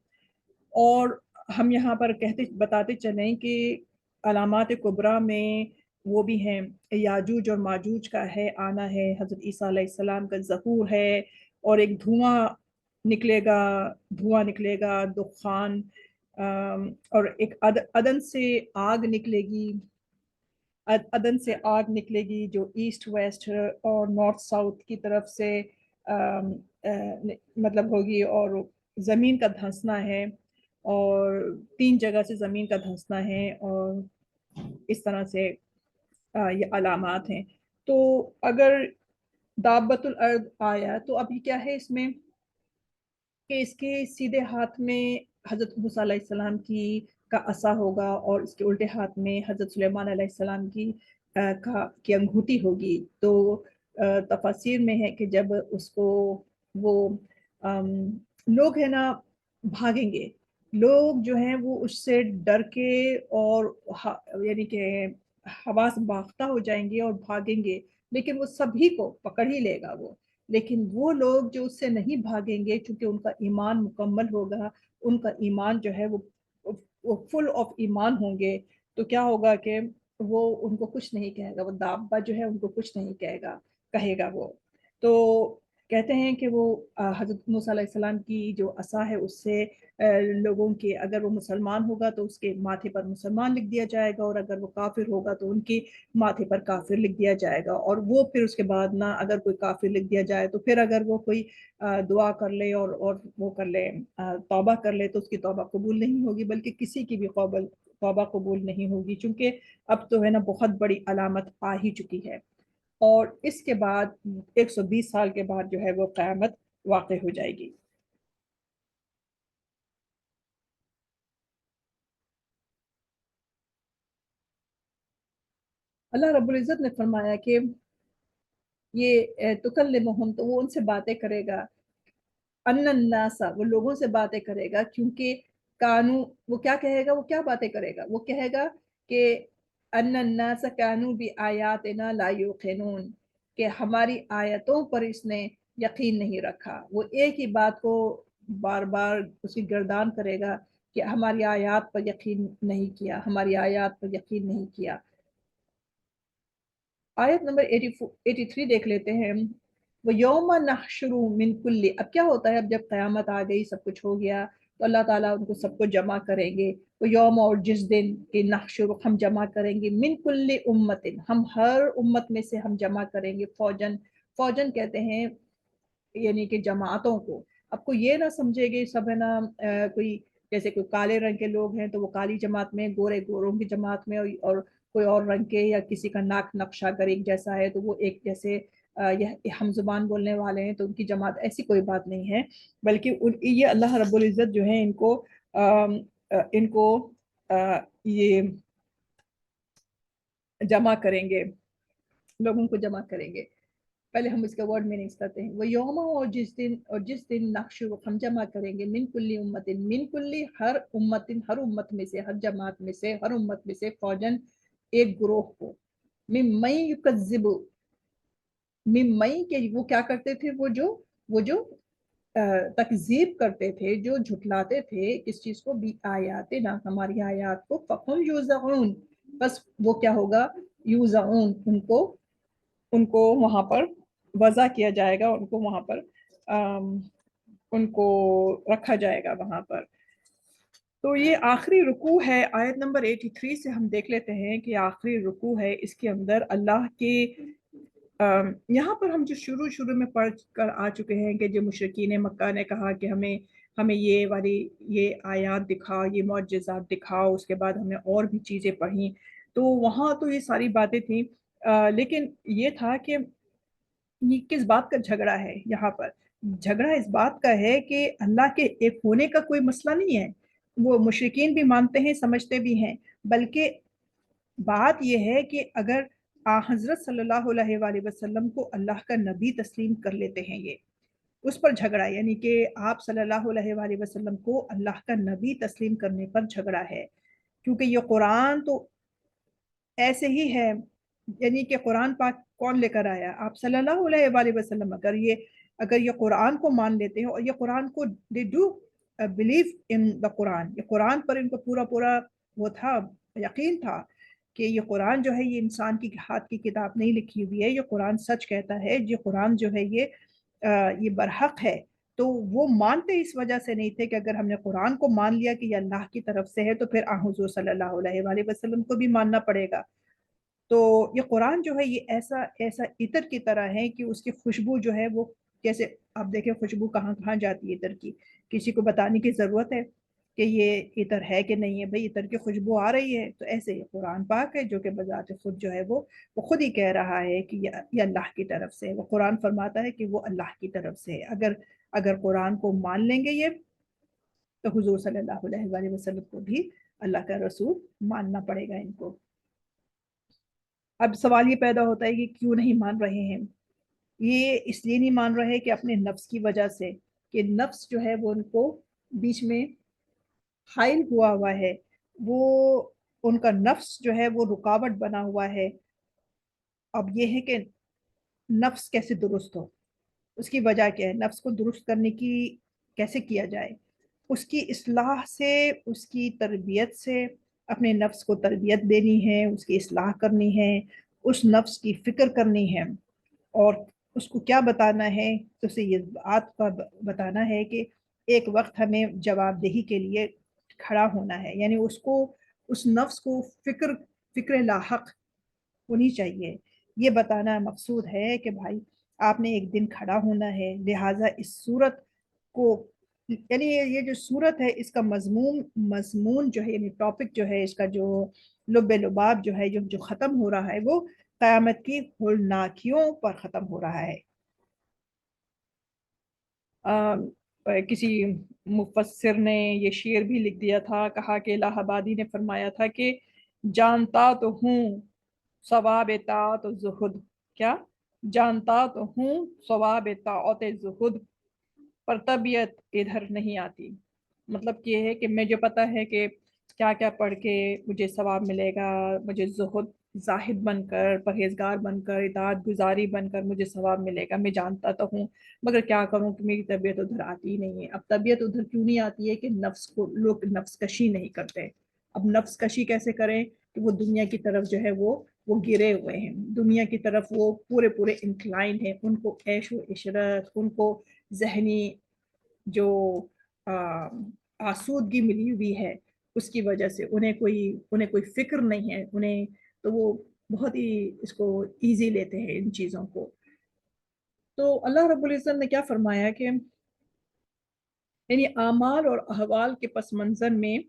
और हम यहाँ पर कहते बताते चलें कि अलामात कुबरा में वो भी हैं याजूज और माजूज का है आना है हज़रत ईसा अलैहिस्सलाम का ज़हूर है और एक धुआं निकलेगा दुखान और एक अदन से आग निकलेगी अदन से आग निकलेगी जो ईस्ट वेस्ट और नॉर्थ साउथ की तरफ से मतलब होगी और ज़मीन का धंसना है और 3 जगह से ज़मीन का धंसना है और इस तरह से ये अलामात हैं तो अगर दाबतुल अर्द आया तो अभी क्या है इसमें कि इसके सीधे हाथ में हज़रत मूसा अलैहिस्सलाम का असा होगा और इसके उल्टे हाथ में हज़रत सुलेमान अलैहिस्सलाम की अंगूठी होगी तो तफसीर में है कि जब उसको वो लोग है ना भागेंगे लोग जो हैं वो उससे डर के और यानी कि हवास बाख्ता हो जाएंगे और भागेंगे लेकिन वो सभी को पकड़ ही लेगा वो लेकिन वो लोग जो उससे नहीं भागेंगे क्योंकि उनका ईमान मुकम्मल होगा उनका ईमान जो है वो फुल ऑफ ईमान होंगे तो क्या होगा कि वो उनको कुछ नहीं कहेगा वो दाब्बा जो है उनको कुछ नहीं कहेगा वो तो कहते हैं कि वो हज़रत मूसा अलैहिस्सलाम की जो असा है उससे लोगों के अगर वो मुसलमान होगा तो उसके माथे पर मुसलमान लिख दिया जाएगा और अगर वो काफिर होगा तो उनके माथे पर काफिर लिख दिया जाएगा और वो फिर उसके बाद ना अगर कोई काफिर लिख दिया जाए तो फिर अगर वो कोई दुआ कर ले और वो कर ले तौबा कर ले तो उसकी तौबा कबूल नहीं होगी बल्कि किसी की भी तौबा कबूल नहीं होगी क्योंकि अब तो है ना बहुत बड़ी अलामत आ ही चुकी है और इसके बाद 120 साल के बाद जो है वो क़यामत वाक़ हो जाएगी अल्लाह रब्बुल इज़्ज़त ने फरमाया कि ये तुकल्लिमुहुम तो वो उनसे बातें करेगा अन्नन्नासा वो लोगों से बातें करेगा क्योंकि कानू वो क्या कहेगा वो क्या बातें करेगा वो कहेगा कि अन्नन्नासा कानू भी आयातना ला युक़िनून कि हमारी आयतों पर इसने यकीन नहीं रखा वो एक ही बात को बार बार उसकी गर्दान करेगा कि हमारी आयत पर यकीन नहीं किया हमारी आयत पर यकीन नहीं किया आयत नंबर 83 देख लेते हैं वो यौमा नहशुरु मिन कुल्ली अब क्या होता है अब जब क़यामत आ गई सब कुछ हो गया تو اللہ ताला उनको सबको जमा करेंगे। तो यौम, और जिस दिन के नहशुर, हम जमा करेंगे, मिन कुल्ली उम्मतिन, हम हर उम्मत में से हम जमा करेंगे, फौजन, फौजन कहते हैं यानी कि जमातों को। आपको ये ना समझेगे सब है ना कोई, जैसे कोई काले रंग के लोग हैं तो वो काली जमात में, गोरे गोरों की जमात में, और कोई और रंग के या किसी का नाक नक्शा अगर एक जैसा है तो वो एक जैसे यह हम जुबान बोलने वाले हैं तो उनकी जमात, ऐसी कोई बात नहीं है। बल्कि ये अल्लाह रब्बुल इज़्ज़त जो है इनको इनको ये जमा करेंगे, लोगों को जमा करेंगे। पहले हम इसका वर्ड मीनिंग्स करते हैं। वो यौमा, और जिस दिन नक्शु हम जमा करेंगे, मिन कुल्ली उम्मतिन, मिन कुल्ली हर उम्मतिन, हर उम्मत में से, हर जमात में से, हर उम्मत में से, फौजन एक ग्रोह को, मिम्मई युकज़्ज़िबु, मिम्मई के वो क्या करते थे, वो जो तकजीब करते थे, जो झुटलाते थे किस चीज को, भी आयात ना, हमारी आयात को, फहुम यूज़ऊन, बस वो क्या होगा, यूज़ऊन, उनको उनको वहां पर वज़ा किया जाएगा, उनको वहां पर उनको रखा जाएगा वहां पर। तो ये आखिरी रुकू है, आयत नंबर 83 से हम देख लेते हैं कि आखिरी रुकू है, इसके अंदर अल्लाह के यहाँ पर हम जो शुरू शुरू में पढ़ कर आ चुके हैं कि जो मुशरिकीन मक्का ने कहा कि हमें हमें ये वाली ये आयात दिखाओ, ये मौजज़ात दिखाओ, उसके बाद हमने और भी चीज़ें पढ़ी, तो वहाँ तो ये सारी बातें थी। लेकिन ये था कि ये किस बात का झगड़ा है यहाँ पर। झगड़ा इस बात का है कि अल्लाह के एक होने का कोई मसला नहीं है, वो मुशरिकीन भी मानते हैं, समझते भी हैं, बल्कि बात यह है कि अगर हजरत सल्लल्लाहु अलैहि वसल्लम को अल्लाह का नबी तस्लीम कर लेते हैं, ये उस पर झगड़ा, यानी कि आप सल्लल्लाहु अलैहि वसल्लम को अल्लाह का नबी तस्लीम करने पर झगड़ा है। क्योंकि ये कुरान तो ऐसे ही है, यानी कि कुरान पाक कौन लेकर आया, आप सल्लल्लाहु अलैहि वसल्लम। अगर ये कुरान को मान लेते हैं, और ये कुरान को they do believe in the Quran, ये कुरान पर इनको पूरा पूरा वो था, यकीन था कि ये कुरान जो है ये इंसान की हाथ की किताब नहीं लिखी हुई है, ये कुरान सच कहता है, ये कुरान जो है ये बरहक है। तो वो मानते इस वजह से नहीं थे कि अगर हमने कुरान को मान लिया कि ये अल्लाह की तरफ से है तो फिर हुजूर सल्लल्लाहु अलैहि वसल्लम को भी मानना पड़ेगा। तो ये कुरान जो है ये ऐसा ऐसा इत्र की तरह है कि उसकी खुशबू जो है वो, जैसे आप देखें खुशबू कहाँ कहाँ जाती है इत्र की, किसी को बताने की ज़रूरत है कि ये इत्र है कि नहीं है, भाई इत्र की खुशबू आ रही है। तो ऐसे ही कुरान पाक है जो कि बजाते खुद जो है वो खुद ही कह रहा है कि ये अल्लाह की तरफ से है। वो कुरान फरमाता है कि वो अल्लाह की तरफ से है। अगर अगर कुरान को मान लेंगे ये, तो हुजूर सल्लल्लाहु अलैहि वसल्लम को भी अल्लाह का रसूल मानना पड़ेगा इनको। अब सवाल ये पैदा होता है कि क्यों नहीं मान रहे हैं। ये इसलिए नहीं मान रहे कि अपने नफ्स की वजह से, कि नफ्स जो है वो उनको बीच में हाइल हुआ हुआ है, वो उनका नफ्स जो है वो रुकावट बना हुआ है। अब ये है कि नफ्स कैसे दुरुस्त हो, उसकी वजह क्या है, नफ्स को दुरुस्त करने की कैसे किया जाए, उसकी इस्लाह से, उसकी तरबियत से, अपने नफ्स को तरबियत देनी है, उसकी इस्लाह करनी है, उस नफ्स की फिक्र करनी है, और उसको क्या बताना है, तो उसे ये बात का बताना है कि एक वक्त हमें जवाबदेही के लिए खड़ा होना है, यानी उसको, उस नफ्स को फिक्र फिक्र लाहक होनी चाहिए। ये बताना मकसूद है कि भाई आपने एक दिन खड़ा होना है, लिहाजा इस सूरत को, यानी ये जो सूरत है इसका मजमून मजमून जो है, यानी टॉपिक जो है इसका, जो लुब्बे लुबाब जो है, जो ख़त्म हो रहा है, वो क़यामत की होलनाकियों पर ख़त्म हो रहा है। किसी मुफस्सिर ने ये शेर भी लिख दिया था, कहा कि इलाहाबादी ने फरमाया था कि जानता तो हूँ सवाब तात जुहुद, क्या, जानता तो हूँ सवाब तात जुहुद, पर तबीयत इधर नहीं आती। मतलब ये है कि मुझे पता है कि क्या क्या पढ़ के मुझे सवाब मिलेगा, मुझे जुहुद, जाहिद बनकर, परहेजगार बनकर, इताअत गुजारी बनकर मुझे सवाब मिलेगा, मैं जानता तो हूँ, मगर क्या करूँ कि मेरी तबीयत उधर आती ही नहीं है। अब तबीयत उधर क्यों नहीं आती है कि नफ्स को लोग नफ्स कशी नहीं करते। अब नफ्स कशी कैसे करें कि वो दुनिया की तरफ जो है वो गिरे हुए हैं, दुनिया की तरफ वो पूरे पूरे इंक्लाइन है, उनको ऐश व इशरत, उनको जहनी जो आसूदगी मिली हुई है, उसकी वजह से उन्हें कोई फिक्र नहीं है उन्हें, तो वो बहुत ही इसको इजी लेते हैं इन चीज़ों को। तो अल्लाह रब्बुल इज़्ज़त ने क्या फरमाया कि यानी आमाल और अहवाल के पस मंज़र में,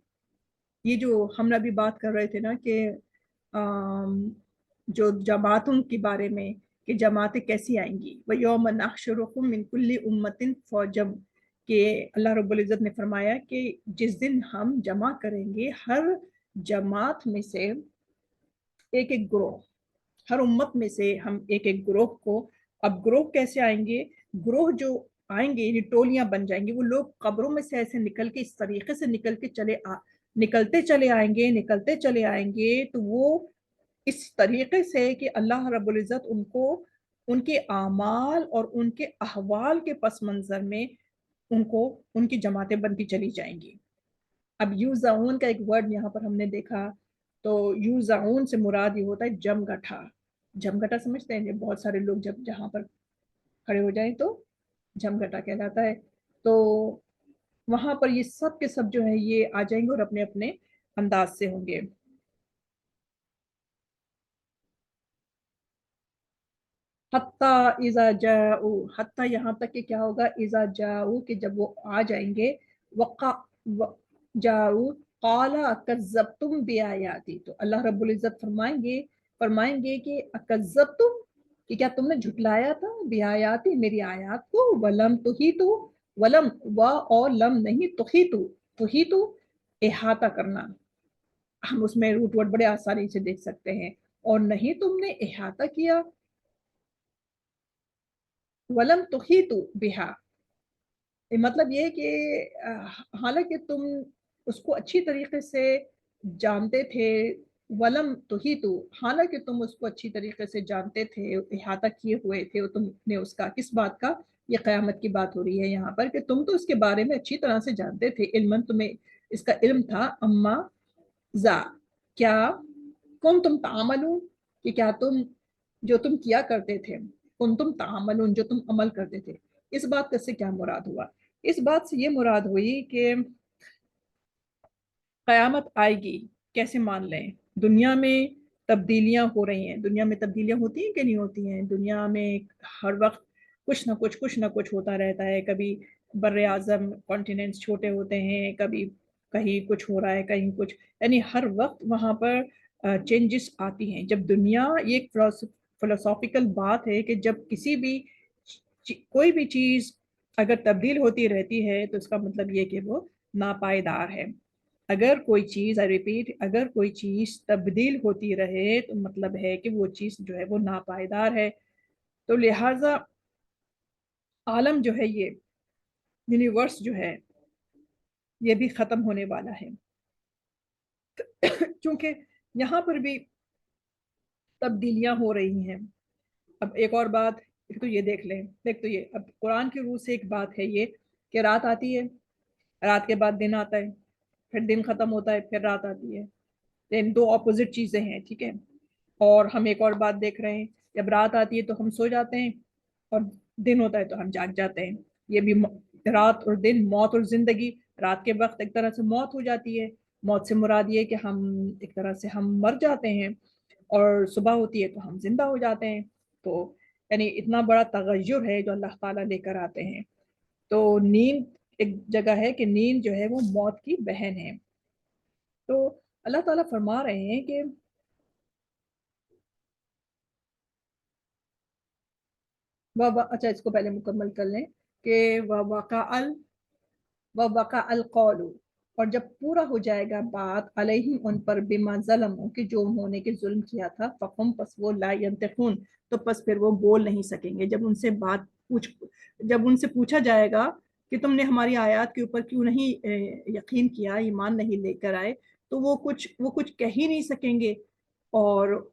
ये जो हम अभी बात कर रहे थे ना कि जो जमातों के बारे में कि जमातें कैसी आएंगी, व यौम नहशुरुहुम मिन कुल्ली उम्मतिन फौजम, कि अल्लाह रब्बुल इज़्ज़त ने फरमाया कि जिस दिन हम जमा करेंगे हर जमात में से एक एक ग्रोह, हर उम्मत में से हम एक एक ग्रोह को। अब ग्रोह कैसे आएंगे? ग्रोह जो आएंगे ये टोलियां बन जाएंगी, वो लोग कब्रों में से ऐसे निकल के इस तरीके से निकलते चले आएंगे, तो वो इस तरीके से कि अल्लाह रब्बुल इज़्ज़त उनको उनके आमाल और उनके अहवाल के पस मंज़र में उनको उनकी जमातें बनती चली जाएंगी। अब यूज़ाऊन का एक वर्ड यहाँ पर हमने देखा, तो यूज़ाऊन से मुराद ये होता है जमगठा। जमगठा समझते हैं, बहुत सारे लोग जब जहाँ पर खड़े हो जाएं तो जमगठा कहलाता है। तो वहां पर ये सब के सब जो है ये आ जाएंगे और अपने अपने अंदाज से होंगे। हत्ता इज़ा जाऊ, हत्ता यहाँ तक कि क्या होगा, इज़ा जाऊ कि जब वो आ जाएंगे, वक़ा जाऊ काला कज़्ज़बतुम बिआयाती, तो अल्लाह रब्बुल इज़्ज़त फरमाएंगे कि अकज़्ज़बतुम, कि क्या तुमने झुटलाया था, बिआयाती मेरी आयात को, वलम तुहीतु, वलम व और लम नहीं, तुहीतु इहाता करना, हम उसमें रूट वर्ड बड़े आसानी से देख सकते हैं, और नहीं तुमने इहाता किया, वलम तुहीतु बिहा, मतलब ये कि हालांकि तुम उसको अच्छी तरीके से जानते थे, वलम तुहीतु, हालांकि तुम उसको अच्छी तरीके से जानते थे, इहाता किए हुए थे तुमने उसका, किस बात का, ये क़यामत की बात हो रही है यहाँ पर, कि तुम तो इसके बारे में अच्छी तरह से जानते थे, इल्मन तुम्हें इसका इल्म था, अम्मा जा, क्या कौन तुम तामलून, कि क्या तुम जो तुम किया करते थे, कौन तुम तामलून जो तुम अमल करते थे। इस बात से क्या मुराद हुआ? इस बात से ये मुराद हुई कि कयामत आएगी, कैसे मान लें, दुनिया में तब्दीलियां हो रही हैं, दुनिया में तब्दीलियां होती हैं कि नहीं होती हैं, दुनिया में हर वक्त कुछ ना कुछ होता रहता है, कभी बर्रे आज़म कॉन्टिनेंट्स छोटे होते हैं, कभी कहीं कुछ हो रहा है, कहीं कुछ, यानी हर वक्त वहाँ पर चेंजेस आती हैं। जब दुनिया, ये एक फिलोसॉफिकल बात है कि जब किसी भी कोई भी चीज़ अगर तब्दील होती रहती है तो इसका मतलब ये कि वो नापायदार है। अगर कोई चीज़, आई रिपीट, अगर कोई चीज़ तब्दील होती रहे तो मतलब है कि वो चीज़ जो है वो नापायदार है। तो लिहाजा आलम जो है, ये यूनिवर्स जो है, ये भी ख़त्म होने वाला है क्योंकि यहाँ पर भी तब्दीलियाँ हो रही हैं। अब एक और बात, एक तो ये देख लें, देख तो ये अब कुरान की रूह से एक बात है ये कि रात आती है, रात के बाद दिन आता है, फिर दिन ख़त्म होता है, फिर रात आती है, इन दो अपोजिट चीज़ें हैं, ठीक है। और हम एक और बात देख रहे हैं, जब रात आती है तो हम सो जाते हैं, और दिन होता है तो हम जाग जाते हैं। ये भी रात और दिन, मौत और जिंदगी, रात के वक्त एक तरह से मौत हो जाती है, मौत से मुराद ये कि हम एक तरह से हम मर जाते हैं, और सुबह होती है तो हम जिंदा हो जाते हैं। तो यानी इतना बड़ा तगय्युर है जो अल्लाह ताला लेकर आते हैं। तो नींद, एक जगह है कि नींद जो है वो मौत की बहन है। तो अल्लाह ताला फरमा रहे हैं कि अच्छा इसको पहले मुकम्मल कर लें कि वक़ा अल कौलु, और जब पूरा हो जाएगा बात, अलैहिम उन पर, बिमा ज़लमू कि जो उन्होंने के जुल्म किया था, फ़हुम पस वो ला यंतिक़ून, तो पस फिर वो बोल नहीं सकेंगे। जब उनसे पूछा जाएगा कि तुमने हमारी आयत के ऊपर क्यों नहीं यकीन किया, ईमान नहीं लेकर आए, तो वो कुछ कह ही नहीं सकेंगे, और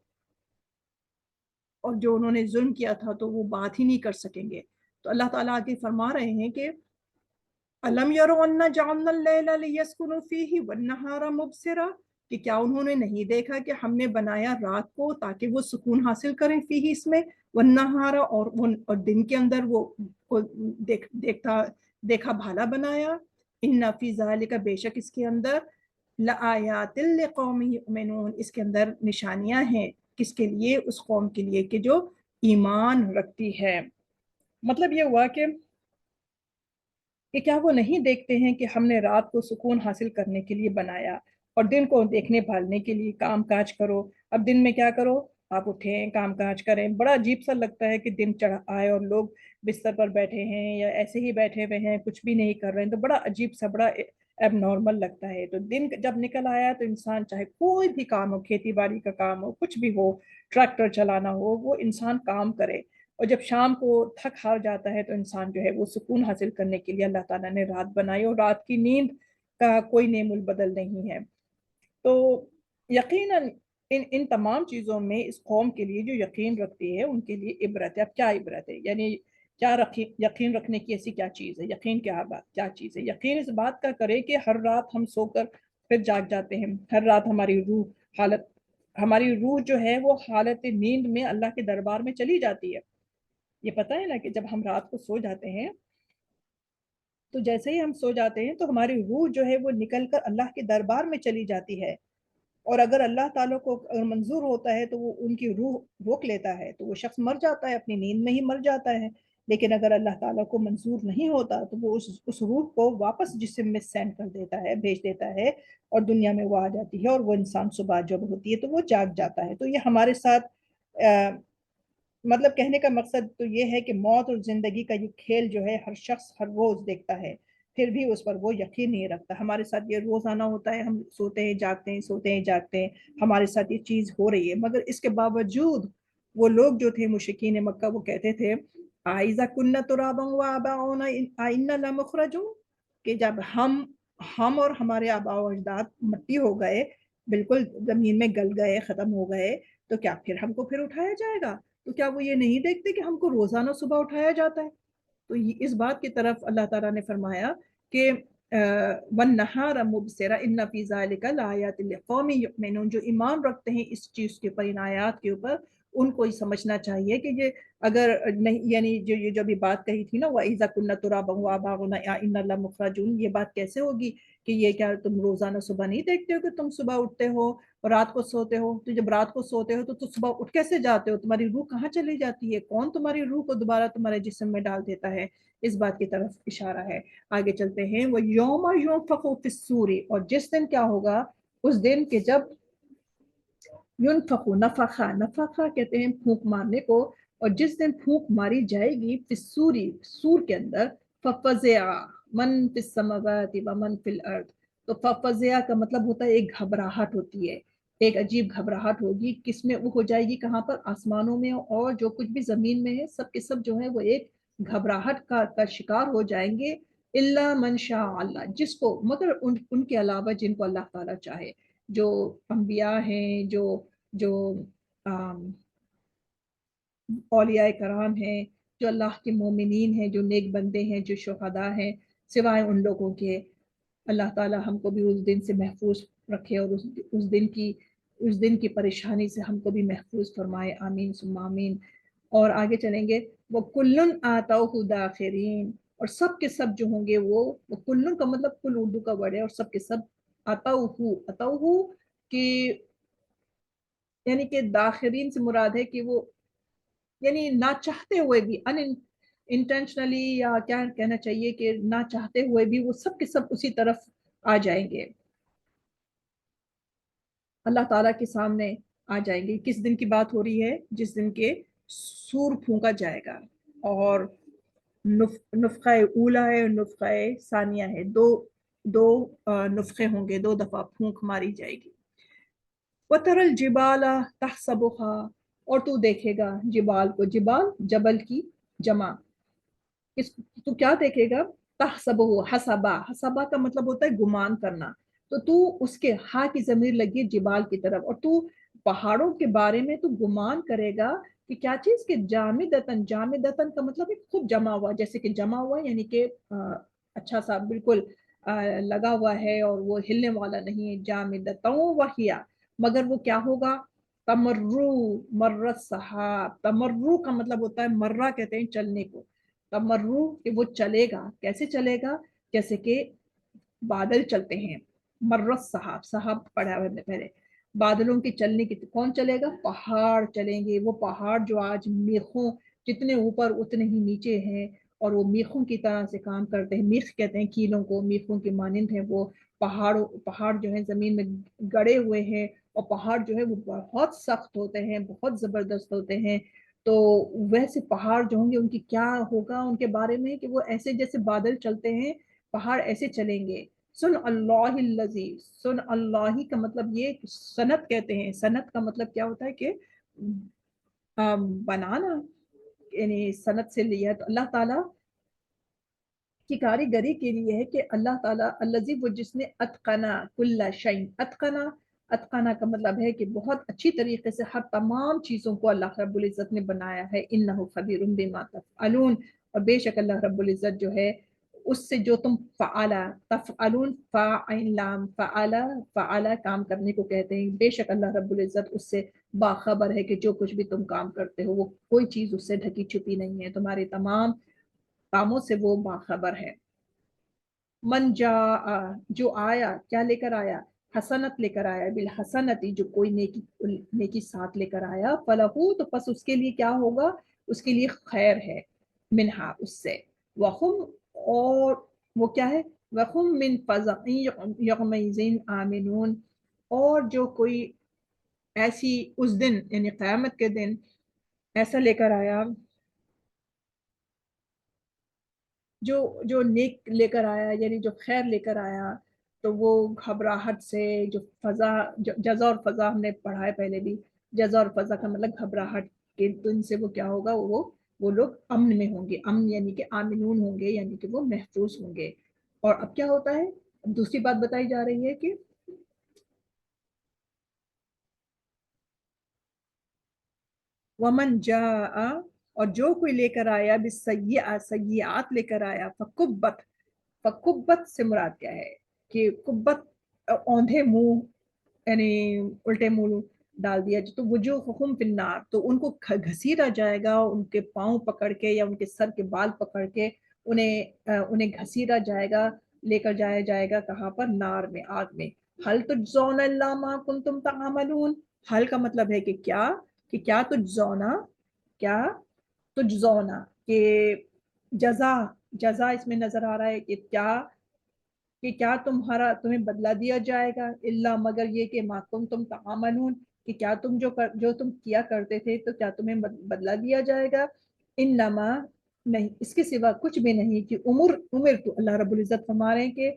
जो उन्होंने जुल्म किया था तो वो बात ही नहीं कर सकेंगे। तो अल्लाह ताला आगे फरमा रहे हैं कि अलम यरो अन्ना जअलना लैला लियस्कुनु फीही वन्नहारा मुबसिरा, कि क्या उन्होंने नहीं देखा कि हमने बनाया रात को ताकि वो सुकून हासिल करें, फीही इसमें, वन्नहारा और दिन के अंदर वो देखा भाला बनाया, इन्ना फी ज़ालिका, बेशक इसके अंदर, लआयातिल लिक़ौम युमिनून, इसके अंदर निशानियां हैं किसके लिए? उस कौम के लिए कि जो ईमान रखती है। मतलब ये हुआ कि क्या वो नहीं देखते हैं कि हमने रात को सुकून हासिल करने के लिए बनाया और दिन को देखने भालने के लिए। काम काज करो, अब दिन में क्या करो, आप उठें काम काज करें। बड़ा अजीब सा लगता है कि दिन चढ़ आए और लोग बिस्तर पर बैठे हैं या ऐसे ही बैठे हुए हैं, कुछ भी नहीं कर रहे हैं, तो बड़ा अजीब सा, बड़ा एबनॉर्मल लगता है। तो दिन जब निकल आया तो इंसान चाहे कोई भी काम हो, खेती बाड़ी का काम हो, कुछ भी हो, ट्रैक्टर चलाना हो, वो इंसान काम करे। और जब शाम को थक हार जाता है तो इंसान जो है वो सुकून हासिल करने के लिए अल्लाह ताला ने रात बनाई, और रात की नींद का कोई नेमुल बदल नहीं है। तो यकीनन इन इन तमाम चीज़ों में इस कौम के लिए जो यकीन रखती है उनके लिए इबरत है। अब क्या इबरत है, यानी क्या रखी, यकीन रखने की ऐसी क्या चीज़ है? यकीन क्या बात, क्या चीज़ है? यकीन इस बात का करे कि हर रात हम सोकर फिर जाग जाते हैं, हर रात हमारी रूह जो है वो हालत नींद में अल्लाह के दरबार में चली जाती है। ये पता है ना कि जब हम रात को सो जाते हैं तो जैसे ही हम सो जाते हैं तो हमारी रूह जो है वो निकल कर अल्लाह के दरबार में चली जाती है। और अगर अल्लाह ताला को अगर मंजूर होता है तो वो उनकी रूह रोक लेता है, तो वो शख्स मर जाता है, अपनी नींद में ही मर जाता है। लेकिन अगर अल्लाह ताला को मंजूर नहीं होता तो वो उस रूह को वापस जिस्म में सेंड कर देता है, भेज देता है, और दुनिया में वो आ जाती है, और वो इंसान सुबह जब होती है तो वो जाग जाता है। तो ये हमारे साथ मतलब कहने का मकसद तो ये है कि मौत और जिंदगी का ये खेल जो है हर शख्स हर रोज देखता है, फिर भी उस पर वो यकीन नहीं रखता। हमारे साथ ये रोजाना होता है, हम सोते हैं जागते हैं, सोते हैं जागते हैं, हमारे साथ ये चीज हो रही है, मगर इसके बावजूद वो लोग जो थे मुशरिकीन मक्का, वो कहते थे आइजा कुन्ना तुराबन व आबाउना आइन्ना लमुखरजून, कि जब हम और हमारे आबा और अजदाद मिट्टी हो गए, बिल्कुल जमीन में गल गए, खत्म हो गए, तो क्या फिर हमको फिर उठाया जाएगा? तो क्या वो ये नहीं देखते कि हमको रोजाना सुबह उठाया जाता है? तो इस बात की तरफ अल्लाह ताला ने फरमाया कि वन नहार मुबसरा इन्ना फी ज़ालिका लायातिन लिक़ौमिन युमिनून, जो ईमान रखते हैं इस चीज के ऊपर, इन आयात के ऊपर, उनको ही समझना चाहिए कि ये अगर नहीं, यानी जो अभी बात कही थी ना, वइज़ा कुन्ना तुराबन व आबाउना इन्ना लमुखरजून, ये बात कैसे होगी कि ये क्या तुम रोजाना सुबह नहीं देखते हो कि तुम सुबह उठते हो और रात को सोते हो? तो जब रात को सोते हो तो सुबह उठ कैसे जाते हो? तुम्हारी रूह कहाँ चली जाती है? कौन तुम्हारी रूह को दोबारा तुम्हारे जिस्म में डाल देता है? इस बात की तरफ इशारा है। आगे चलते हैं, वो यौमा युनफखु फिस्सूरी, और जिस दिन क्या होगा, उस दिन के जब युनफखु, नफखा, नफखा कहते हैं फूंक मारने को, और जिस दिन फूंक मारी जाएगी फिस्सूरी, सूर के अंदर, फफज़िया मन फिस समावाति व मन फिल अर्द। तो फफज़िया का मतलब होता है एक घबराहट होती है, एक अजीब घबराहट होगी, किसमें वो हो जाएगी, कहाँ पर? आसमानों में, और जो कुछ भी जमीन में है सब के सब जो है वो एक घबराहट का शिकार हो जाएंगे। इल्ला मन शाअ अल्लाह, जिसको, मगर उनके अलावा जिनको अल्लाह ताला चाहे, जो अंबिया हैं, जो आम, औलिया कराम हैं, जो अल्लाह के मोमिनीन हैं, जो नेक बंदे हैं, जो शुहदा हैं, सिवाय उन लोगों के। अल्लाह ताला हमको भी उस दिन से महफूज रखे, और उस दिन की परेशानी से हमको भी महफूज फरमाए, आमीन सुम्मा आमीन। और आगे चलेंगे, वो कुल्लुन आताहु दाखिरीन, और सब के सब जो होंगे वो कुल्लुन का मतलब कुल उर्दू का वर्ड है, और सब के सब अताहु, अताहु कि यानी कि दाखिरीन से मुराद है कि वो, यानी ना चाहते हुए भी, अन इंटेंशनली, या क्या कहना चाहिए कि ना चाहते हुए भी वो सब के सब उसी तरफ आ जाएंगे, अल्लाह ताला के सामने आ जाएंगे। किस दिन की बात हो रही है? जिस दिन के सूर फूंका जाएगा, और नुफ़्क़ा ऊला है, नुफ़्क़ा सानिया है, दो दो नुफ़्क़े होंगे, दो दफ़ा फूंक मारी जाएगी। वतरल जिबाला तहसबुहा, और तू देखेगा जिबाल को, जिबाल जबल की जमा, किस, तू क्या देखेगा? तहसबुहु, हसबा, हसबा का मतलब होता है गुमान करना। तो तू उसके हा की जमीर लगी जिबाल की तरफ, और तू पहाड़ों के बारे में तू गुमान करेगा कि क्या चीज के जामिदतन, जामिदतन का मतलब है खूब जमा हुआ, जैसे कि जमा हुआ यानी कि अच्छा सा बिल्कुल लगा हुआ है और वो हिलने वाला नहीं है। जामिदतों वहिया, मगर वो क्या होगा? तमर्रू, मर्रत सहाब, तमर्रू का मतलब होता है, मर्रा कहते हैं चलने को, तमर्रू कि वो चलेगा, कैसे चलेगा? जैसे कि बादल चलते हैं, मर्रस सहाब, सहाब पढ़ा है हमने पहले, बादलों के चलने की, कौन चलेगा, पहाड़ चलेंगे, वो पहाड़ जो आज मेखों, जितने ऊपर उतने ही नीचे हैं, और वो मीखों की तरह से काम करते हैं। मीख कहते हैं कीलों को, मीखों के मानिंद है वो पहाड़ जो है जमीन में गड़े हुए हैं, और पहाड़ जो है वो बहुत सख्त होते हैं, बहुत जबरदस्त होते हैं। तो वैसे पहाड़ जो होंगे उनकी क्या होगा उनके बारे में, कि वो ऐसे जैसे बादल चलते हैं, पहाड़ ऐसे चलेंगे। सुन अल्लाहिल्लज़ी, सुन अल्लाही का मतलब ये सनत कहते हैं। सनत का मतलब क्या होता है कि बनाना, यानी सनत से लिया तो अल्लाह ताला की कारीगरी के लिए है, कि अल्लाह ताला अल्लज़ी, वो जिसने अतकना कुल्ला शैइन, अतकना, अतकना का मतलब है कि बहुत अच्छी तरीके से हर तमाम चीज़ों को अल्लाह रब्बुल इज़्ज़त ने बनाया है। इन्नहु खबीरुम बिमा तफ़अलून, और बेशक अल्लाह रब्बुल इज़्ज़त जो है उससे जो तुम फ़अला तफ़अलून, फ़ाइल लाम, फ़अला, फ़अला काम करने को कहते हैं, बेशक अल्लाह रब्बुल इज़्ज़त उससे बाखबर है कि जो कुछ भी तुम काम करते हो वो कोई चीज़ उससे ढकी छुपी नहीं है, तुम्हारे तमाम कामों से वो बाखबर है। मन जा, जो आया, क्या लेकर आया, हसनत लेकर आया, बिल हसनती, जो कोई नेकी, नेकी साथ लेकर आया, फलहू, तो बस उसके लिए क्या होगा, उसके लिए खैर है, मिनहा, उससे, वहुम, और वो क्या है, वहुम मिन फज़अइन यौमइज़िन आमिनून, और जो कोई ऐसी उस दिन यानी क़यामत के दिन ऐसा लेकर आया, जो जो नेक लेकर आया, यानी जो खैर लेकर आया, तो वो घबराहट से, जो फजा, जजा और फजा हमने पढ़ा है पहले भी, जजा और फजा का मतलब घबराहट के दिन से वो क्या होगा, वो लोग अमन में होंगे, अमन यानी कि आमिनून होंगे, यानी कि वो महफूज होंगे। और अब क्या होता है, अब दूसरी बात बताई जा रही है कि वमन जा, और जो कोई लेकर आया बिसय्यिआ, सय्यिआत लेकर आया, फकुब्बत, फकुब्बत से मुराद क्या है, कि कुब्बत औंधे मुंह, यानी उल्टे मुंह डाल दिया, तो वुजूहुहुम फिन्नार, तो उनको घसीटा जाएगा, उनके पांव पकड़ के या उनके सर के बाल पकड़ के उन्हें घसीटा जाएगा, लेकर जाया जाएगा, कहाँ पर, नार में, आग में। हल तुजज़ौना इल्ला मा कुंतुम तअमलून, हल का मतलब है कि क्या तुजज़ौना, क्या तुजज़ौना, कि जजा, जजा इसमें नजर आ रहा है, कि क्या तुम्हें बदला दिया जाएगा, इल्ला, मगर ये कि माकुम तुम तामलून, कि क्या तुम जो तुम किया करते थे, तो क्या तुम्हें बदला दिया जाएगा। इन्नमा, नहीं, इसके सिवा कुछ भी नहीं, कि उम्र उम्र तो अल्लाह रब्बुल इज्जत फरमा रहे हैं कि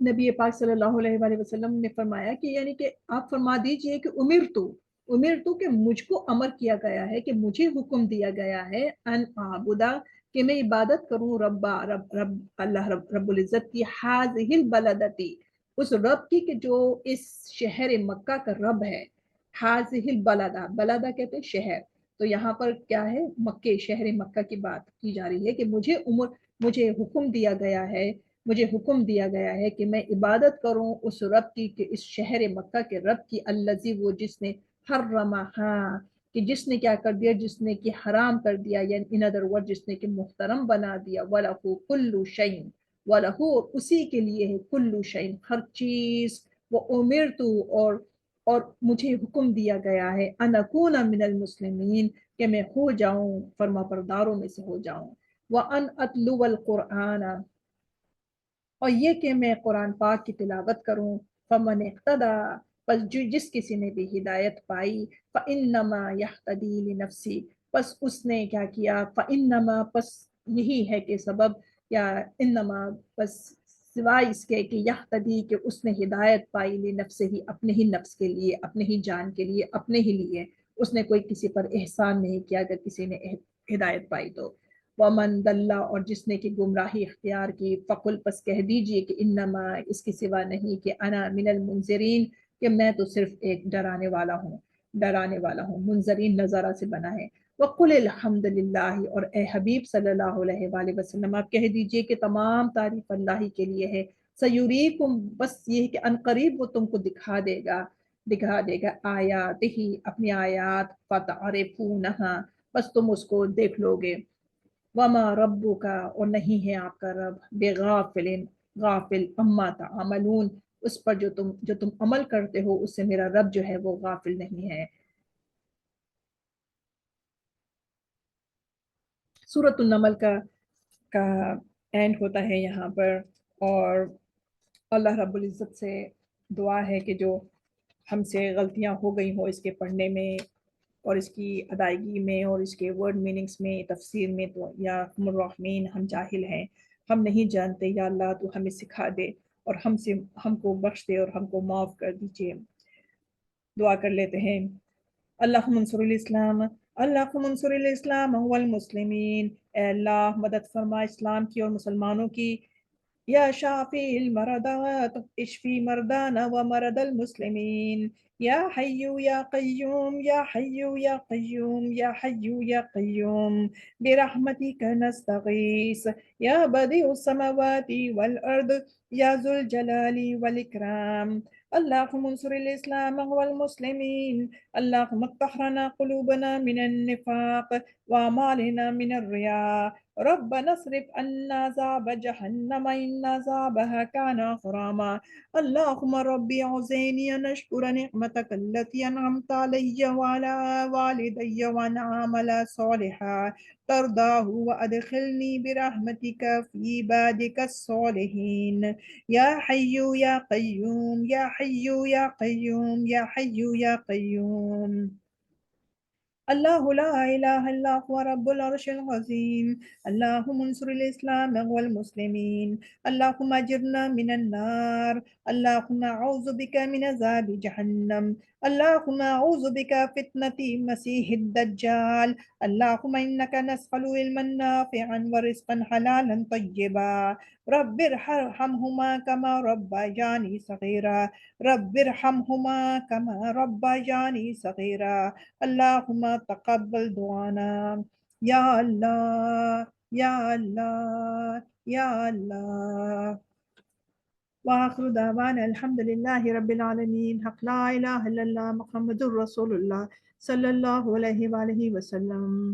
नबी पाक सल्लल्लाहु अलैहि वसल्लम ने फरमाया कि यानी कि आप फरमा दीजिए कि उमिर तो कि मुझको अमर किया गया है, कि मुझे हुक्म दिया गया है, अन आबुदा, कि मैं इबादत करूं, रब्बा, रब रब अल्लाह रब्बुल इज्जत की, हाज़िहिल बलदती, उस रब की कि जो इस शहर मक्का का रब है। हाज़िहिल बलदा, बलदा कहते हैं शहर, तो यहाँ पर क्या है, मक्के, शहर मक्का की बात की जा रही है, कि मुझे हुक्म दिया गया है, मुझे हुक्म दिया गया है कि मैं इबादत करूं उस रब की, कि इस शहर मक्का के रब की, अल्लज़ी, वो जिसने हर्रमहा, कि जिसने क्या कर दिया, जिसने कि हराम कर दिया, या इन अदर वर्ड जिसने कि मुहतरम बना दिया, वलहु कुल्लु शैइन, वलहु, उसी के लिए है, कुल्लु शैइन, हर चीज, वो उमिरतु, और मुझे हुक्म दिया गया है, अनकूना मिनल मुस्लिमीन, कि मैं हो जाऊं फर्मा बरदारों में से हो जाऊं, व अन अतलुवल कुरआन, और ये कि मैं कुरान पाक की तिलावत करूं, फमन इक्तदा, बस जो जिस किसी ने भी हिदायत पाई, फ़इन्नमा यहतदी लिनफ्सी, बस उसने क्या किया, फ़इन्नमा, बस यही है कि सबब, या इन्नमा, बस सिवाय इसके कि यहतदी, कि उसने हिदायत पाई, लिनफ्से ही, अपने ही नफ्स के लिए, अपने ही जान के लिए, अपने ही लिए, उसने कोई किसी पर एहसान नहीं किया, अगर किसी ने हिदायत पाई तो। वमन दल्ला, और जिसने की गुमराही इख्तियार की, फ़कुल, बस कह दीजिए कि इन्नमा, इसके सिवा नहीं, कि अना मिनल मुंजरीन, कि मैं तो सिर्फ एक डराने वाला हूँ, मुंजरीन नज़ारा से बना है। वक़ुल अल्हम्दुलिल्लाह, और ए हबीब सल्लल्लाहु अलैहि वसल्लम, आप कह दीजिए कि तमाम तारीफ अल्लाह ही के लिए है। सयुरीकुम, बस ये है कि अनकरीब वो तुमको दिखा देगा आयात ही, अपनी आयात, फतअरिफूनहा, बस तुम उसको देख लोगे। वमा रब्बुका, और नहीं है आपका रब, बेगाफिलिन, غافل اما تعملون، اس پر جو تم عمل کرتے ہو اس سے میرا رب جو ہے وہ غافل نہیں ہے۔ سورۃ النمل کا اینڈ ہوتا ہے یہاں پر، اور اللہ رب العزت سے دعا ہے کہ جو ہم سے غلطیاں ہو گئی ہوں اس کے پڑھنے میں اور اس کی ادائیگی میں اور اس کے ورڈ میننگز میں، تفسیر میں، تو یا ارحم الراحمین ہم جاہل ہیں، ہم نہیں جانتے، یا اللہ تو ہمیں سکھا دے اور ہم کو بخش دے اور ہم کو معاف کر دیجیے۔ دعا کر لیتے ہیں۔ اللہم انصر الاسلام، اللہم انصر الاسلام والمسلمین، اے اللہ مدد فرما اسلام کی اور مسلمانوں کی۔ یا شافی المرضات اشفی مردانا ومرض المسلمین، یا حی یا قیوم یا حی یا قیوم یا حی یا قیوم برحمتک نستغیث یا بدیع السماوات والارض یا ذو الجلال والاکرام۔ اللہم انصر الاسلام والمسلمین، اللہم اطہرنا قلوبنا من النفاق واعمالنا من الرياء، ربنا اصرف عنا عذاب جہنم ان عذابها كان غراما۔ اللہم ربی اعوذنی ان اشکر نعمتک التي انعمت علی وعلى والدی وان اعمل صالحا ترضاه وادخلنی برحمتک فی عبادک الصالحین۔ یا حی یا قیوم یا حی یا قیوم یا حی یا قیوم۔ اللہ لا الہ الا هو رب العرش العظیم، اللہم انصر الاسلام والمسلمین، اللہم اجرنا من النار، اللہم اعوذ بک من عذاب جہنم، اللہم اعوذ بک فتنة مسیح الدجال، اللہم انک نسأل علما نافعا ورزقا حلالا طیبا، رب ارحمہما کما ربیانی صغیرا، رب ارحمہما کما ربیانی صغیرا، اللہم تقبل دعانا، یا اللہ یا اللہ یا اللہ۔ وآخر دعوانا الحمدللہ رب العالمین، حق لا الہ الا اللہ محمد الرسول اللہ صلی اللہ علیہ وآلہ وسلم۔